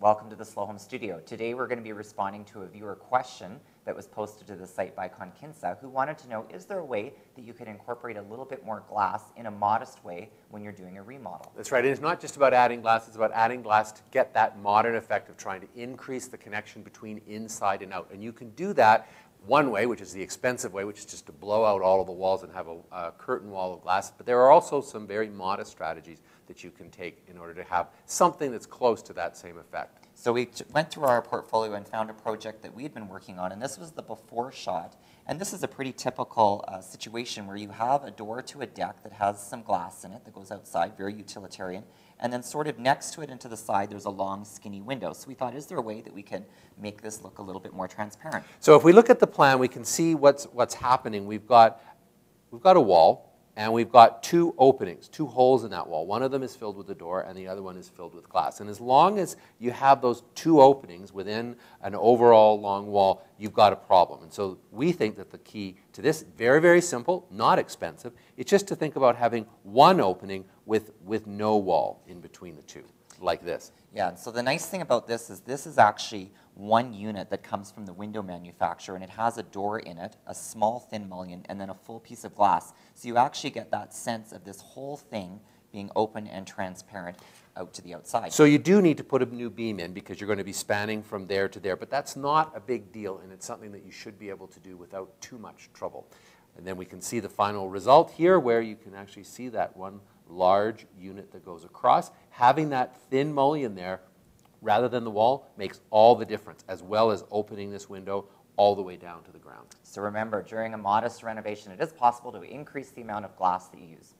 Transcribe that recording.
Welcome to the Slow Home Studio. Today we're going to be responding to a viewer question that was posted to the site by Conkinsa, who wanted to know, is there a way that you could incorporate a little bit more glass in a modest way when you're doing a remodel? That's right. It's not just about adding glass, it's about adding glass to get that modern effect of trying to increase the connection between inside and out. And you can do that one way, which is the expensive way, which is just to blow out all of the walls and have a curtain wall of glass. But there are also some very modest strategies that you can take in order to have something that's close to that same effect. So we went through our portfolio and found a project that we had been working on, and this was the before shot. And this is a pretty typical situation where you have a door to a deck that has some glass in it that goes outside, very utilitarian, and then sort of next to it and to the side there's a long skinny window. So we thought, is there a way that we can make this look a little bit more transparent? So if we look at the plan, we can see what's happening. We've got a wall, and we've got two openings, two holes in that wall. One of them is filled with a door, and the other one is filled with glass. And as long as you have those two openings within an overall long wall, you've got a problem. And so we think that the key to this, very, very simple, not expensive, it's just to think about having one opening with no wall in between the two, like this. Yeah, so the nice thing about this is actually one unit that comes from the window manufacturer, and it has a door in it, a small thin mullion, and then a full piece of glass. So you actually get that sense of this whole thing being open and transparent out to the outside. So you do need to put a new beam in because you're going to be spanning from there to there, but that's not a big deal, and it's something that you should be able to do without too much trouble. And then we can see the final result here where you can actually see that one large unit that goes across. Having that thin mullion there rather than the wall makes all the difference, as well as opening this window all the way down to the ground. So remember, during a modest renovation, it is possible to increase the amount of glass that you use.